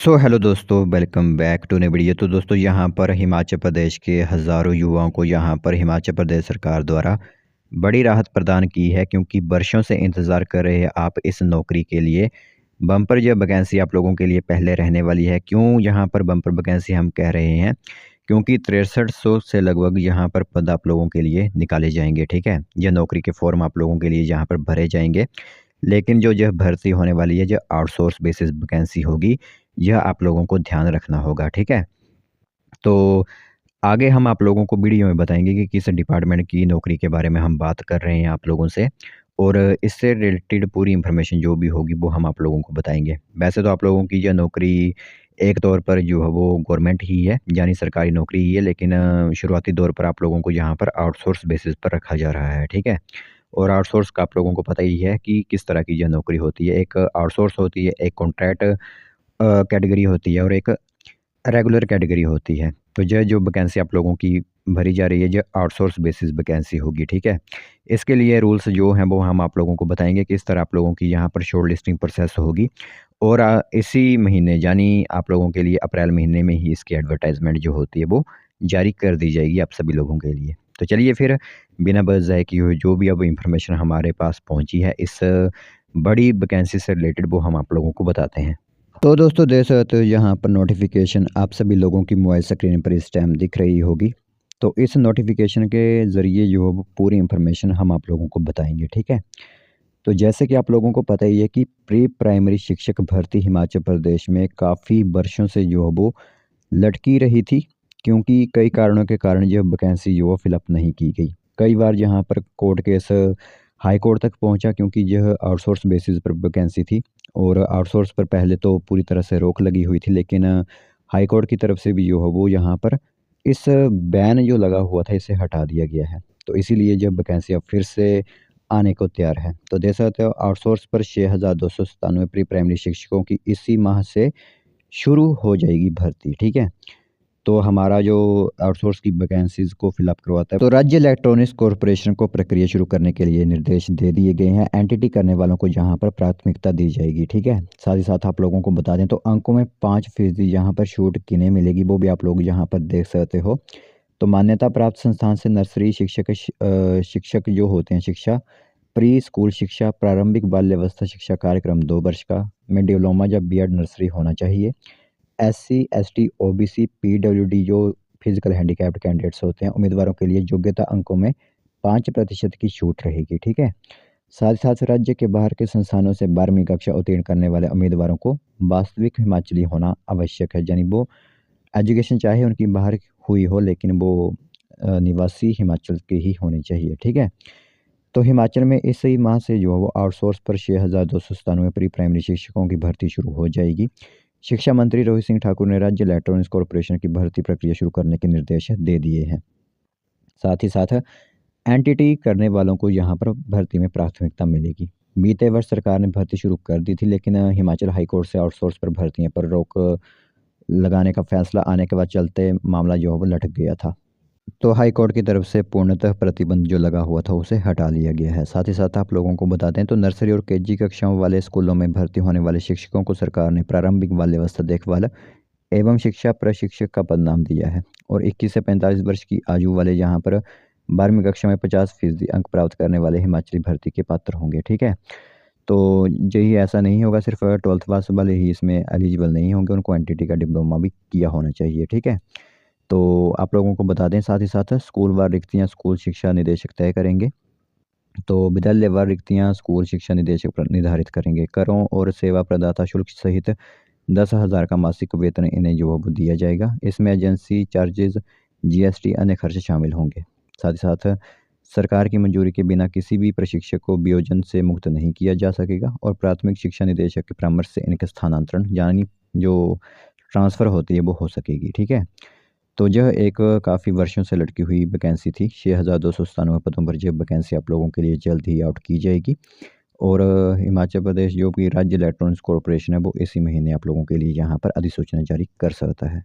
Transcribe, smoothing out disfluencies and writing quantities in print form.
Hello दोस्तों, welcome back to नई video. तो दोस्तों, यहाँ पर हिमाचल प्रदेश के हज़ारों युवाओं को यहाँ पर हिमाचल प्रदेश सरकार द्वारा बड़ी राहत प्रदान की है, क्योंकि वर्षों से इंतज़ार कर रहे हैं आप इस नौकरी के लिए। बम्पर जो वैकेंसी आप लोगों के लिए पहले रहने वाली है। क्यों यहाँ पर बम्पर वैकेंसी हम कह रहे हैं? क्योंकि 6300 से लगभग यहाँ पर पद आप लोगों के लिए निकाले जाएंगे। ठीक है, यह नौकरी के फॉर्म आप लोगों के लिए यहाँ पर भरे जाएंगे। लेकिन जो यह भर्ती होने वाली है, जो आउटसोर्स बेसिस वैकेंसी होगी, यह आप लोगों को ध्यान रखना होगा। ठीक है, तो आगे हम आप लोगों को वीडियो में बताएंगे कि किस डिपार्टमेंट की नौकरी के बारे में हम बात कर रहे हैं आप लोगों से, और इससे रिलेटेड पूरी इन्फॉर्मेशन जो भी होगी वो हम आप लोगों को बताएंगे। वैसे तो आप लोगों की यह नौकरी एक तौर पर जो है वो गवर्नमेंट ही है, यानी सरकारी नौकरी ही है, लेकिन शुरुआती दौर पर आप लोगों को यहाँ पर आउटसोर्स बेसिस पर रखा जा रहा है। ठीक है, और आउटसोर्स का आप लोगों को पता ही है कि किस तरह की यह नौकरी होती है। एक आउटसोर्स होती है, एक कॉन्ट्रैक्ट कैटेगरी होती है, और एक रेगुलर कैटेगरी होती है। तो यह जो वैकेंसी आप लोगों की भरी जा रही है, ये आउटसोर्स बेसिस वैकेंसी होगी। ठीक है, इसके लिए रूल्स जो हैं वो हम आप लोगों को बताएंगे, किस तरह आप लोगों की यहाँ पर शॉर्ट लिस्टिंग प्रोसेस होगी। और इसी महीने यानी आप लोगों के लिए अप्रैल महीने में ही इसकी एडवर्टाइजमेंट जो होती है वो जारी कर दी जाएगी आप सभी लोगों के लिए। तो चलिए फिर, बिना बस ज़ाय किए हुए जो भी अब इंफॉर्मेशन हमारे पास पहुँची है इस बड़ी वैकेंसी से रिलेटेड, वो हम आप लोगों को बताते हैं। तो दोस्तों, देख सकते हो यहाँ पर नोटिफिकेशन आप सभी लोगों की मोबाइल स्क्रीन पर इस टाइम दिख रही होगी। तो इस नोटिफिकेशन के ज़रिए जो है वो पूरी इन्फॉर्मेशन हम आप लोगों को बताएंगे। ठीक है, तो जैसे कि आप लोगों को पता ही है कि प्री प्राइमरी शिक्षक भर्ती हिमाचल प्रदेश में काफ़ी वर्षों से जो है वो लटकी रही थी, क्योंकि कई कारणों के कारण यह वैकेंसी जो है फिलअप नहीं की गई। कई बार यहाँ पर कोर्ट केस हाई कोर्ट तक पहुँचा, क्योंकि यह आउटसोर्स बेसिस पर वैकेंसी थी, और आउटसोर्स पर पहले तो पूरी तरह से रोक लगी हुई थी, लेकिन हाई कोर्ट की तरफ से भी जो है वो यहाँ पर इस बैन जो लगा हुआ था इसे हटा दिया गया है। तो इसीलिए जब वैकेंसी अब फिर से आने को तैयार है। तो देख सकते हो, आउटसोर्स पर 6297 प्री प्राइमरी शिक्षकों की इसी माह से शुरू हो जाएगी भर्ती। ठीक है, तो हमारा जो आउटसोर्स की वैकेंसीज़ को फिलअप करवाता है, तो राज्य इलेक्ट्रॉनिक्स कॉरपोरेशन को प्रक्रिया शुरू करने के लिए निर्देश दे दिए गए हैं। एंटिटी करने वालों को यहाँ पर प्राथमिकता दी जाएगी। ठीक है, साथ ही साथ आप लोगों को बता दें तो अंकों में 5% यहाँ पर छूट किन्हें मिलेगी वो भी आप लोग यहाँ पर देख सकते हो। तो मान्यता प्राप्त संस्थान से नर्सरी शिक्षक जो होते हैं, शिक्षा प्री स्कूल शिक्षा, प्रारंभिक बाल्य अवस्था शिक्षा कार्यक्रम 2 वर्ष का में डिप्लोमा या बीएड नर्सरी होना चाहिए। एससी, एसटी, ओबीसी, पीडब्ल्यूडी जो फिजिकल हैंडीकैप्ड कैंडिडेट्स होते हैं, उम्मीदवारों के लिए योग्यता अंकों में 5% की छूट रहेगी। ठीक है, साथ ही साथ राज्य के बाहर के संस्थानों से 12वीं कक्षा उत्तीर्ण करने वाले उम्मीदवारों को वास्तविक हिमाचली होना आवश्यक है, यानी वो एजुकेशन चाहे उनकी बाहर हुई हो, लेकिन वो निवासी हिमाचल के ही होनी चाहिए। ठीक है, तो हिमाचल में इसी माह से जो है वो आउटसोर्स पर 6297 प्री प्राइमरी शिक्षकों की भर्ती शुरू हो जाएगी। शिक्षा मंत्री रोहित सिंह ठाकुर ने राज्य इलेक्ट्रॉनिक्स कॉरपोरेशन की भर्ती प्रक्रिया शुरू करने के निर्देश दे दिए हैं। साथ ही साथ एनटीटी करने वालों को यहाँ पर भर्ती में प्राथमिकता मिलेगी। बीते वर्ष सरकार ने भर्ती शुरू कर दी थी, लेकिन हिमाचल हाईकोर्ट से आउटसोर्स पर भर्तियों पर रोक लगाने का फैसला आने के बाद चलते मामला जो है वो लटक गया था। तो हाई कोर्ट की तरफ से पूर्णतः प्रतिबंध जो लगा हुआ था उसे हटा लिया गया है। साथ ही साथ आप लोगों को बता दें तो नर्सरी और केजी कक्षाओं वाले स्कूलों में भर्ती होने वाले शिक्षकों को सरकार ने प्रारंभिक बाल अवस्था देखभाल एवं शिक्षा प्रशिक्षक का पद नाम दिया है, और 21 से 45 वर्ष की आयु वाले यहाँ पर 12वीं कक्षा में 50% अंक प्राप्त करने वाले हिमाचली भर्ती के पात्र होंगे। ठीक है, तो यही ऐसा नहीं होगा सिर्फ 12th पास वाले ही इसमें एलिजिबल नहीं होंगे, उनको एनटीटी का डिप्लोमा भी किया होना चाहिए। ठीक है, तो आप लोगों को बता दें, साथ ही साथ स्कूल वार रिक्तियाँ स्कूल शिक्षा निदेशक तय करेंगे। तो विद्यालय वार रिक्तियाँ स्कूल शिक्षा निदेशक निर्धारित करेंगे। करों और सेवा प्रदाता शुल्क सहित 10,000 का मासिक वेतन इन्हें जो है वो दिया जाएगा। इसमें एजेंसी चार्जेज, जीएसटी, अन्य खर्च शामिल होंगे। साथ ही साथ सरकार की मंजूरी के बिना किसी भी प्रशिक्षक को वियोजन से मुक्त नहीं किया जा सकेगा, और प्राथमिक शिक्षा निदेशक के परामर्श से इनके स्थानांतरण यानी जो ट्रांसफ़र होती है वो हो सकेगी। ठीक है, तो यह एक काफ़ी वर्षों से लटकी हुई वैकेंसी थी। 6297 पदों पर यह वैकेंसी आप लोगों के लिए जल्द ही आउट की जाएगी, और हिमाचल प्रदेश जो कि राज्य इलेक्ट्रॉनिक्स कॉरपोरेशन है वो इसी महीने आप लोगों के लिए यहाँ पर अधिसूचना जारी कर सकता है।